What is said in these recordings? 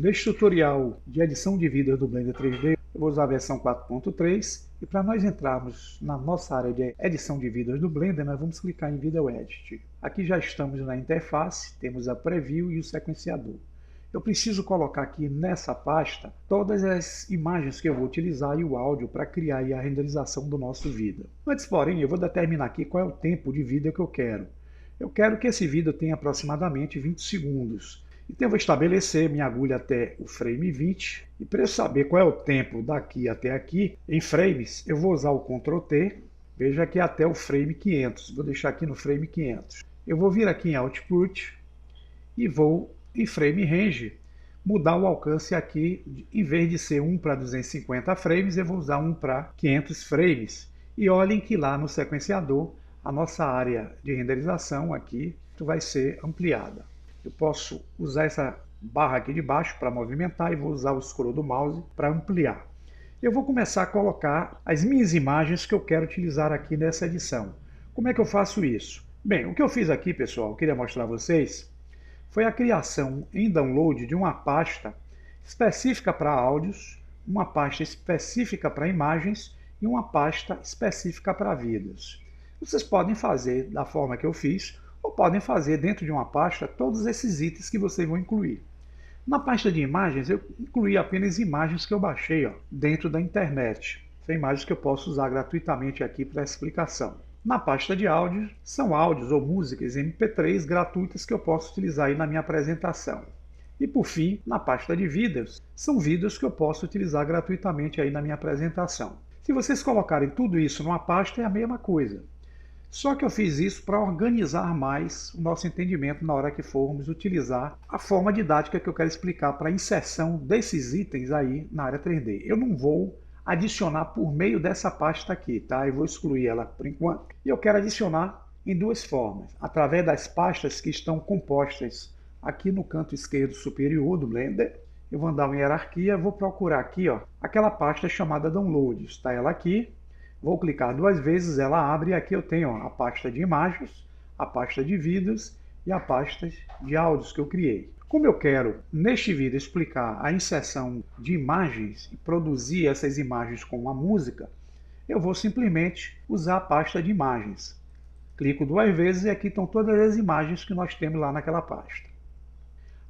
Neste tutorial de edição de vídeos do Blender 3D, eu vou usar a versão 4.3 e para nós entrarmos na nossa área de edição de vídeos do Blender, nós vamos clicar em Video Edit. Aqui já estamos na interface, temos a Preview e o sequenciador. Eu preciso colocar aqui nessa pasta todas as imagens que eu vou utilizar e o áudio para criar aí a renderização do nosso vídeo. Antes, porém, eu vou determinar aqui qual é o tempo de vídeo que eu quero. Eu quero que esse vídeo tenha aproximadamente 20 segundos. Então eu vou estabelecer minha agulha até o frame 20. E para eu saber qual é o tempo daqui até aqui, em frames, eu vou usar o Ctrl T. Veja aqui até o frame 500. Vou deixar aqui no frame 500. Eu vou vir aqui em Output e vou em Frame Range mudar o alcance aqui. Em vez de ser 1 para 250 frames, eu vou usar 1 para 500 frames. E olhem que lá no sequenciador, a nossa área de renderização aqui vai ser ampliada. Eu posso usar essa barra aqui de baixo para movimentar e vou usar o scroll do mouse para ampliar. Eu vou começar a colocar as minhas imagens que eu quero utilizar aqui nessa edição. Como é que eu faço isso? Bem, o que eu fiz aqui, pessoal, eu queria mostrar a vocês, foi a criação em download de uma pasta específica para áudios, uma pasta específica para imagens e uma pasta específica para vídeos. Vocês podem fazer da forma que eu fiz, ou podem fazer dentro de uma pasta todos esses itens que vocês vão incluir. Na pasta de imagens, eu incluí apenas imagens que eu baixei dentro da internet. São imagens que eu posso usar gratuitamente aqui para explicação. Na pasta de áudios, são áudios ou músicas MP3 gratuitas que eu posso utilizar aí na minha apresentação. E por fim, na pasta de vídeos, são vídeos que eu posso utilizar gratuitamente aí na minha apresentação. Se vocês colocarem tudo isso numa pasta, é a mesma coisa. Só que eu fiz isso para organizar mais o nosso entendimento na hora que formos utilizar a forma didática que eu quero explicar para a inserção desses itens aí na área 3D. Eu não vou adicionar por meio dessa pasta aqui, tá? Eu vou excluir ela por enquanto. E eu quero adicionar em duas formas. Através das pastas que estão compostas aqui no canto esquerdo superior do Blender. Eu vou andar em hierarquia, vou procurar aqui, aquela pasta chamada Downloads. Está ela aqui. Vou clicar duas vezes, ela abre e aqui eu tenho a pasta de imagens, a pasta de vídeos e a pasta de áudios que eu criei. Como eu quero, neste vídeo, explicar a inserção de imagens e produzir essas imagens com uma música, eu vou simplesmente usar a pasta de imagens. Clico duas vezes e aqui estão todas as imagens que nós temos lá naquela pasta.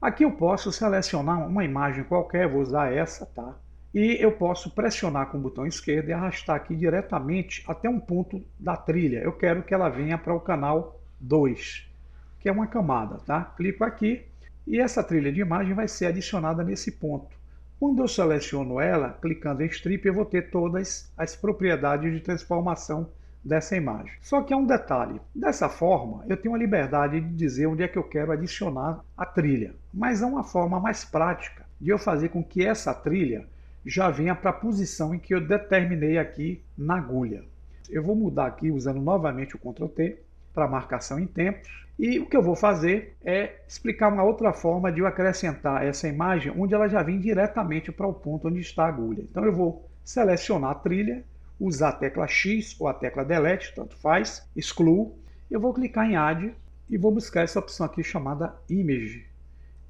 Aqui eu posso selecionar uma imagem qualquer, vou usar essa, tá? E eu posso pressionar com o botão esquerdo e arrastar aqui diretamente até um ponto da trilha. Eu quero que ela venha para o canal 2, que é uma camada, tá? Clico aqui e essa trilha de imagem vai ser adicionada nesse ponto. Quando eu seleciono ela, clicando em Strip, eu vou ter todas as propriedades de transformação dessa imagem. Só que há um detalhe. Dessa forma, eu tenho a liberdade de dizer onde é que eu quero adicionar a trilha. Mas há uma forma mais prática de eu fazer com que essa trilha já venha para a posição em que eu determinei aqui na agulha. Eu vou mudar aqui usando novamente o Ctrl T para marcação em tempos. E o que eu vou fazer é explicar uma outra forma de eu acrescentar essa imagem onde ela já vem diretamente para o ponto onde está a agulha. Então eu vou selecionar a trilha, usar a tecla X ou a tecla Delete, tanto faz, excluo. Eu vou clicar em Add e vou buscar essa opção aqui chamada Image.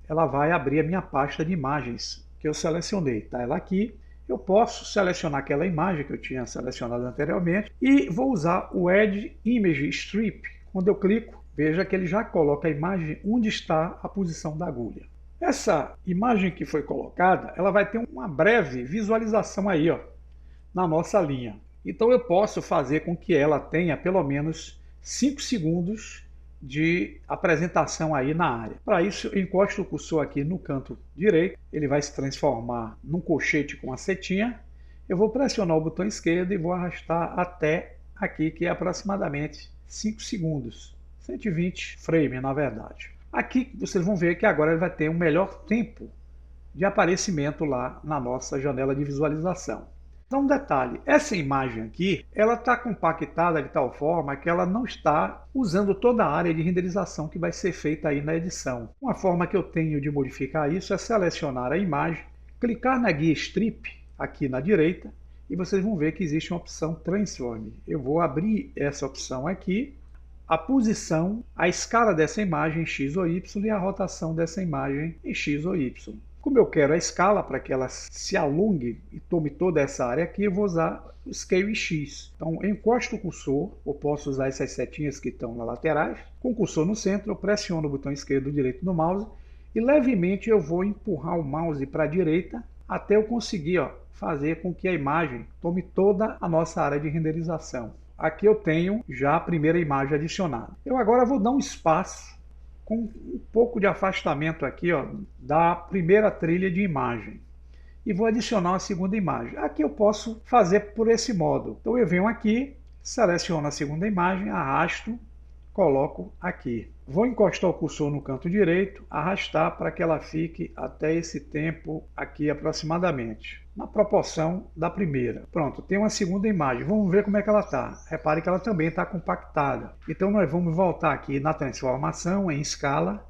Ela vai abrir a minha pasta de imagens que eu selecionei. Está ela aqui. Eu posso selecionar aquela imagem que eu tinha selecionado anteriormente e vou usar o Add Image Strip. Quando eu clico, veja que ele já coloca a imagem onde está a posição da agulha. Essa imagem que foi colocada, ela vai ter uma breve visualização aí, na nossa linha. Então eu posso fazer com que ela tenha pelo menos 5 segundos de apresentação aí na área. Para isso, eu encosto o cursor aqui no canto direito, ele vai se transformar num colchete com a setinha. Eu vou pressionar o botão esquerdo e vou arrastar até aqui, que é aproximadamente 5 segundos. 120 frames, na verdade. Aqui vocês vão ver que agora ele vai ter um melhor tempo de aparecimento lá na nossa janela de visualização. Então, um detalhe, essa imagem aqui, ela está compactada de tal forma que ela não está usando toda a área de renderização que vai ser feita aí na edição. Uma forma que eu tenho de modificar isso é selecionar a imagem, clicar na guia Strip aqui na direita e vocês vão ver que existe uma opção Transform. Eu vou abrir essa opção aqui, a posição, a escala dessa imagem em X ou Y e a rotação dessa imagem em X ou Y. Como eu quero a escala para que ela se alongue e tome toda essa área aqui, eu vou usar o Scale X. Então eu encosto o cursor, ou posso usar essas setinhas que estão nas laterais. Com o cursor no centro, eu pressiono o botão esquerdo ou direito do mouse e levemente eu vou empurrar o mouse para a direita até eu conseguir fazer com que a imagem tome toda a nossa área de renderização. Aqui eu tenho já a primeira imagem adicionada. Eu agora vou dar um espaço com um pouco de afastamento aqui da primeira trilha de imagem. E vou adicionar uma segunda imagem. Aqui eu posso fazer por esse modo. Então eu venho aqui, seleciono a segunda imagem, arrasto, coloco aqui. Vou encostar o cursor no canto direito, arrastar para que ela fique até esse tempo aqui aproximadamente, na proporção da primeira. Pronto, tem uma segunda imagem. Vamos ver como é que ela está. Repare que ela também está compactada. Então nós vamos voltar aqui na transformação, em escala.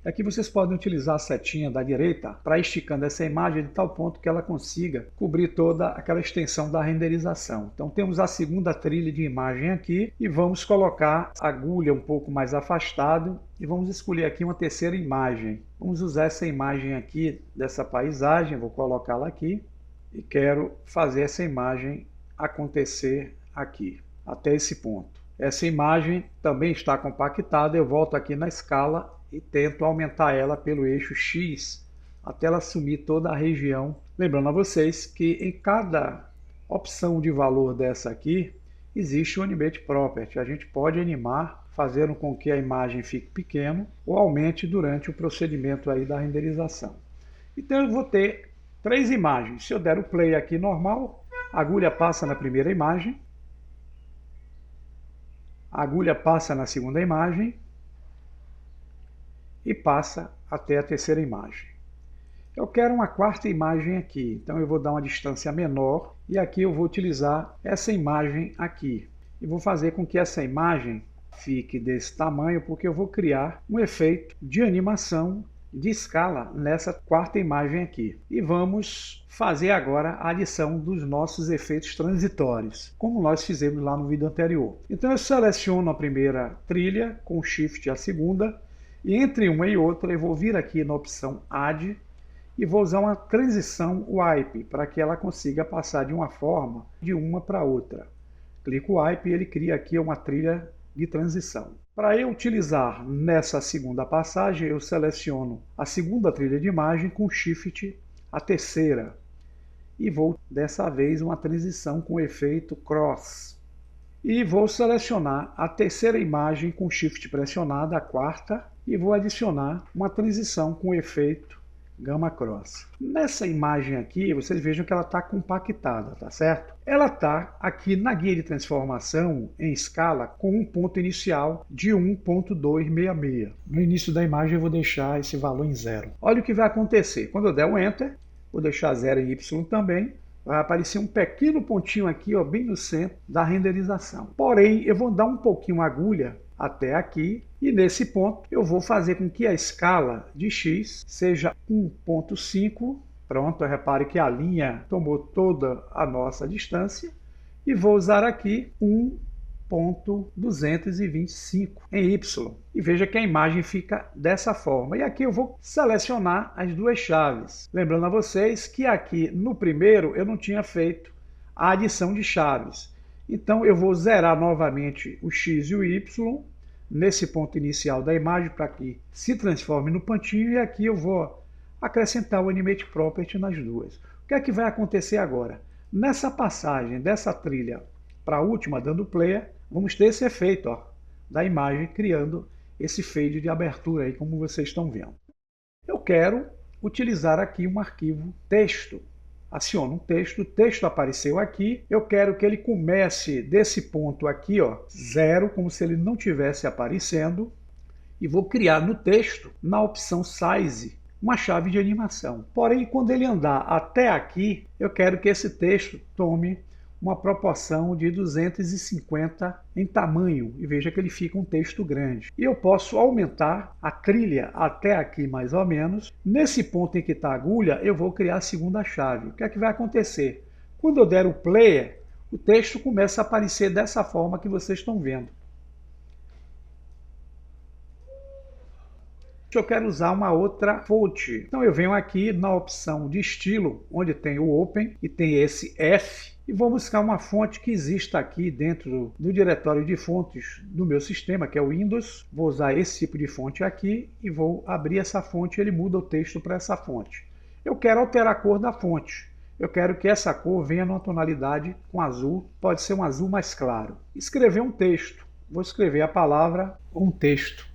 Aqui vocês podem utilizar a setinha da direita para ir esticando essa imagem de tal ponto que ela consiga cobrir toda aquela extensão da renderização. Então temos a segunda trilha de imagem aqui e vamos colocar a agulha um pouco mais afastado e vamos escolher aqui uma terceira imagem. Vamos usar essa imagem aqui dessa paisagem, vou colocá-la aqui e quero fazer essa imagem acontecer aqui, até esse ponto. Essa imagem também está compactada, eu volto aqui na escala e tento aumentar ela pelo eixo X até ela assumir toda a região. Lembrando a vocês que em cada opção de valor dessa aqui existe o Animate Property. A gente pode animar fazendo com que a imagem fique pequena ou aumente durante o procedimento aí da renderização. Então eu vou ter três imagens. Se eu der o play aqui normal, a agulha passa na primeira imagem, a agulha passa na segunda imagem e passa até a terceira imagem. Eu quero uma quarta imagem aqui, então eu vou dar uma distância menor e aqui eu vou utilizar essa imagem aqui. E vou fazer com que essa imagem fique desse tamanho, porque eu vou criar um efeito de animação de escala nessa quarta imagem aqui. E vamos fazer agora a adição dos nossos efeitos transitórios, como nós fizemos lá no vídeo anterior. Então eu seleciono a primeira trilha com Shift a segunda, e entre uma e outra eu vou vir aqui na opção Add e vou usar uma transição Wipe para que ela consiga passar de uma forma de uma para outra. Clico Wipe e ele cria aqui uma trilha de transição. Para eu utilizar nessa segunda passagem, eu seleciono a segunda trilha de imagem com Shift a terceira e vou dessa vez uma transição com efeito Cross. E vou selecionar a terceira imagem com Shift pressionado, a quarta, e vou adicionar uma transição com efeito Gamma Cross. Nessa imagem aqui, vocês vejam que ela está compactada, tá certo? Ela está aqui na guia de transformação em escala com um ponto inicial de 1.266. No início da imagem eu vou deixar esse valor em 0. Olha o que vai acontecer. Quando eu der um Enter, vou deixar 0 em Y também, vai aparecer um pequeno pontinho aqui, bem no centro da renderização. Porém, eu vou dar um pouquinho a agulha até aqui, e nesse ponto eu vou fazer com que a escala de X seja 1.5. Pronto, repare que a linha tomou toda a nossa distância, e vou usar aqui 1.225 em Y. E veja que a imagem fica dessa forma. E aqui eu vou selecionar as duas chaves. Lembrando a vocês que aqui no primeiro eu não tinha feito a adição de chaves. Então eu vou zerar novamente o X e o Y nesse ponto inicial da imagem para que se transforme no pontinho, e aqui eu vou acrescentar o Animate Property nas duas. O que é que vai acontecer agora? Nessa passagem dessa trilha para a última, dando play, vamos ter esse efeito da imagem criando esse fade de abertura aí, como vocês estão vendo. Eu quero utilizar aqui um arquivo texto. Aciono um texto, o texto apareceu aqui, eu quero que ele comece desse ponto aqui, 0, como se ele não tivesse aparecendo, e vou criar no texto, na opção Size, uma chave de animação. Porém, quando ele andar até aqui, eu quero que esse texto tome uma proporção de 250 em tamanho, e veja que ele fica um texto grande. E eu posso aumentar a trilha até aqui mais ou menos. Nesse ponto em que está a agulha, eu vou criar a segunda chave. O que é que vai acontecer? Quando eu der o play, o texto começa a aparecer dessa forma que vocês estão vendo. Eu quero usar uma outra fonte. Então eu venho aqui na opção de estilo, onde tem o Open e tem esse F, e vou buscar uma fonte que exista aqui dentro do diretório de fontes do meu sistema, que é o Windows. Vou usar esse tipo de fonte aqui e vou abrir essa fonte, ele muda o texto para essa fonte. Eu quero alterar a cor da fonte. Eu quero que essa cor venha numa tonalidade com azul, pode ser um azul mais claro. Escrever um texto. Vou escrever a palavra um texto.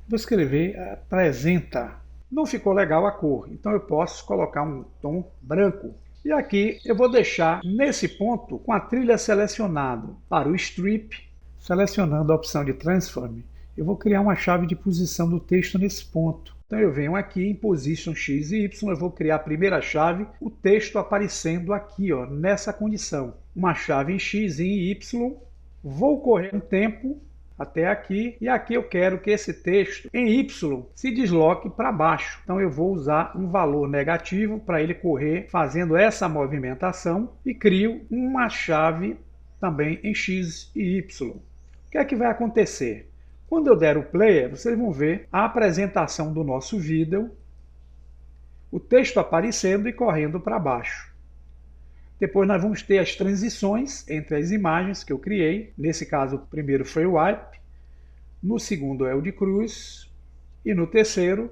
Vou escrever apresenta. Não ficou legal a cor, então eu posso colocar um tom branco. E aqui eu vou deixar nesse ponto com a trilha selecionada para o strip, selecionando a opção de transform. Eu vou criar uma chave de posição do texto nesse ponto. Então eu venho aqui em position X e Y, eu vou criar a primeira chave, o texto aparecendo aqui, ó, nessa condição. Uma chave em X e em Y, vou correr um tempo até aqui, e aqui eu quero que esse texto em Y se desloque para baixo. Então eu vou usar um valor negativo para ele correr fazendo essa movimentação e crio uma chave também em X e Y. O que é que vai acontecer? Quando eu der o play, vocês vão ver a apresentação do nosso vídeo, o texto aparecendo e correndo para baixo. Depois nós vamos ter as transições entre as imagens que eu criei. Nesse caso, o primeiro foi o wipe, no segundo é o de cruz, e no terceiro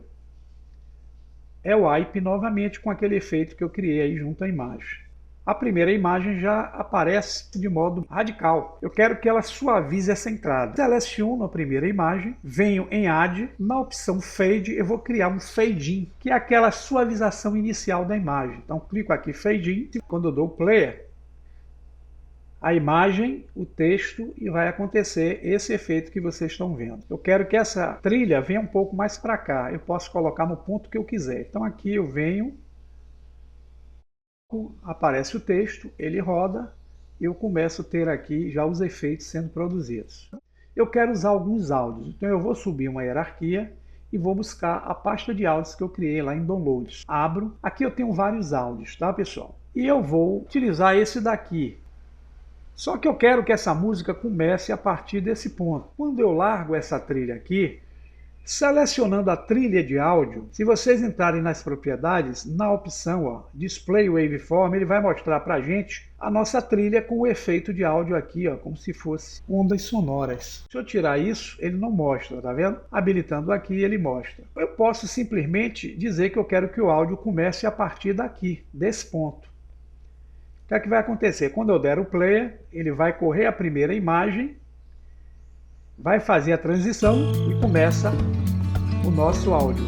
é o wipe novamente com aquele efeito que eu criei aí junto à imagem. A primeira imagem já aparece de modo radical. Eu quero que ela suavize essa entrada. Seleciono a primeira imagem, venho em Add, na opção Fade, eu vou criar um Fade In, que é aquela suavização inicial da imagem. Então clico aqui Fade In, quando eu dou Player, a imagem, o texto, e vai acontecer esse efeito que vocês estão vendo. Eu quero que essa trilha venha um pouco mais para cá. Eu posso colocar no ponto que eu quiser. Então aqui eu venho, aparece o texto, ele roda, e eu começo a ter aqui já os efeitos sendo produzidos. Eu quero usar alguns áudios, então eu vou subir uma hierarquia e vou buscar a pasta de áudios que eu criei lá em Downloads. Abro, aqui eu tenho vários áudios, tá pessoal? E eu vou utilizar esse daqui. Só que eu quero que essa música comece a partir desse ponto. Quando eu largo essa trilha aqui, selecionando a trilha de áudio, se vocês entrarem nas propriedades, na opção ó, Display Waveform, ele vai mostrar para a gente a nossa trilha com o efeito de áudio aqui, ó, como se fosse ondas sonoras. Se eu tirar isso, ele não mostra, tá vendo? Habilitando aqui, ele mostra. Eu posso simplesmente dizer que eu quero que o áudio comece a partir daqui, desse ponto. O que é que vai acontecer? Quando eu der o player, ele vai correr a primeira imagem, vai fazer a transição e começa o nosso áudio.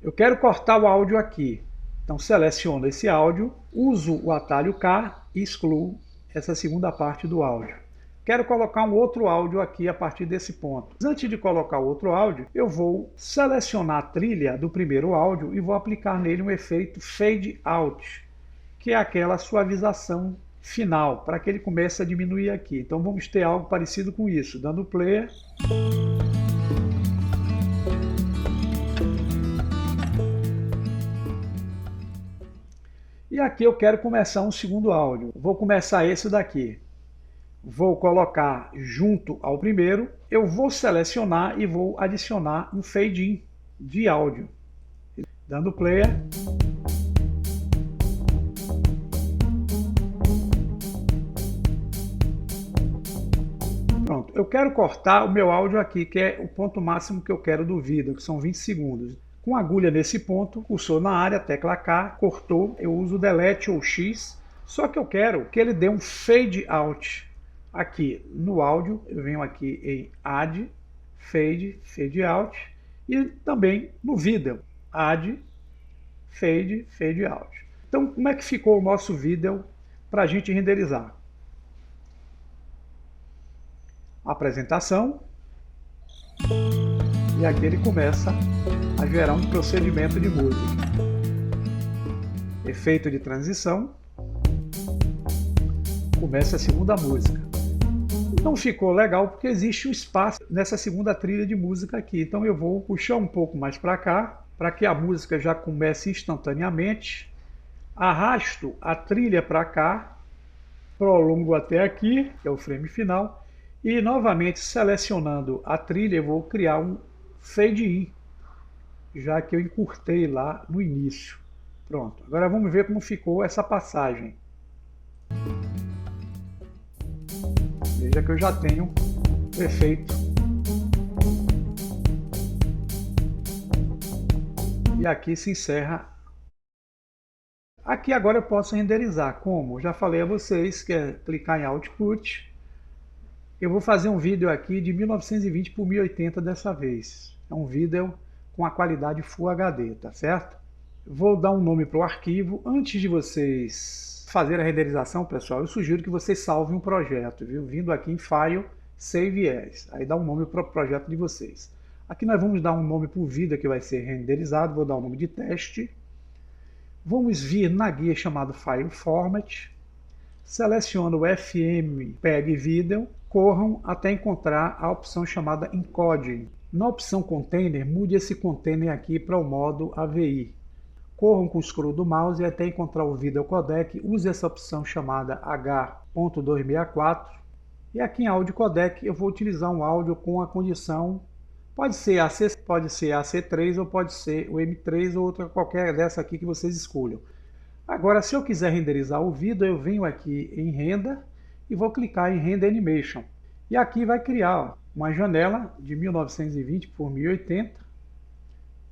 Eu quero cortar o áudio aqui. Então seleciono esse áudio, uso o atalho K e excluo essa segunda parte do áudio. Quero colocar um outro áudio aqui a partir desse ponto. Antes de colocar o outro áudio, eu vou selecionar a trilha do primeiro áudio e vou aplicar nele um efeito Fade Out, que é aquela suavização final, para que ele comece a diminuir aqui. Então vamos ter algo parecido com isso, dando play. E aqui eu quero começar um segundo áudio. Vou começar esse daqui. Vou colocar junto ao primeiro, eu vou selecionar e vou adicionar um fade in de áudio. Dando play. Pronto, eu quero cortar o meu áudio aqui, que é o ponto máximo que eu quero do vídeo, que são 20 segundos. Com a agulha nesse ponto, cursor na área, tecla K, cortou, eu uso Delete ou X, só que eu quero que ele dê um fade out. Aqui no áudio, eu venho aqui em Add, Fade, Fade Out, e também no vídeo, Add, Fade, Fade Out. Então, como é que ficou o nosso vídeo para a gente renderizar? Apresentação, e aqui ele começa a gerar um procedimento de música. Efeito de transição, começa a segunda música. Não ficou legal porque existe um espaço nessa segunda trilha de música aqui. Então eu vou puxar um pouco mais para cá, para que a música já comece instantaneamente. Arrasto a trilha para cá, prolongo até aqui, que é o frame final, E novamente selecionando a trilha, eu vou criar um fade in, já que eu encurtei lá no início. Pronto, agora vamos ver como ficou essa passagem. Veja que eu já tenho o efeito. E aqui se encerra. Aqui agora eu posso renderizar. Como? Já falei a vocês que é clicar em Output. Eu vou fazer um vídeo aqui de 1920 por 1080 dessa vez. É um vídeo com a qualidade Full HD, tá certo? Vou dar um nome para o arquivo. Antes de vocês fazerem a renderização, pessoal, eu sugiro que vocês salvem um projeto, viu? Vindo aqui em File, Save As. Aí dá um nome para o projeto de vocês. Aqui nós vamos dar um nome para o vídeo que vai ser renderizado. Vou dar o nome de teste. Vamos vir na guia chamada File Format. Seleciono o FMPEG Video, corram até encontrar a opção chamada Encoding. Na opção Container, mude esse container aqui para o modo AVI. Corram com o scroll do mouse até encontrar o Video Codec, use essa opção chamada H.264. E aqui em Audio Codec eu vou utilizar um áudio com a condição, pode ser AC3 ou pode ser o M3 ou outra qualquer dessa aqui que vocês escolham. Agora, se eu quiser renderizar o vídeo, eu venho aqui em Render e vou clicar em Render Animation. E aqui vai criar uma janela de 1920 por 1080.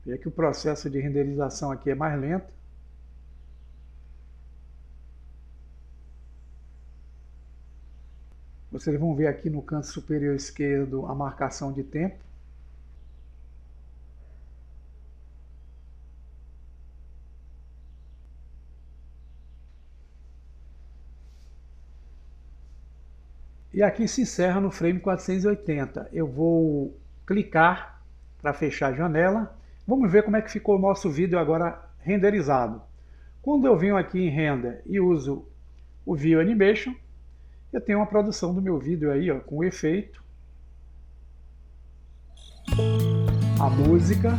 Veja que o processo de renderização aqui é mais lento. Vocês vão ver aqui no canto superior esquerdo a marcação de tempo. E aqui se encerra no frame 480. Eu vou clicar para fechar a janela. Vamos ver como é que ficou o nosso vídeo agora renderizado. Quando eu venho aqui em Render e uso o View Animation, eu tenho uma produção do meu vídeo aí, ó, com efeito, a música,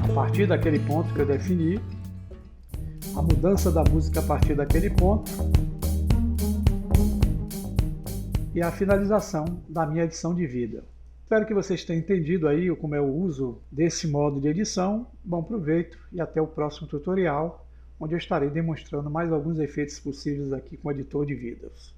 a partir daquele ponto que eu defini, a mudança da música a partir daquele ponto, e a finalização da minha edição de vídeo. Espero que vocês tenham entendido aí como é o uso desse modo de edição. Bom proveito e até o próximo tutorial, onde eu estarei demonstrando mais alguns efeitos possíveis aqui com o editor de vídeos.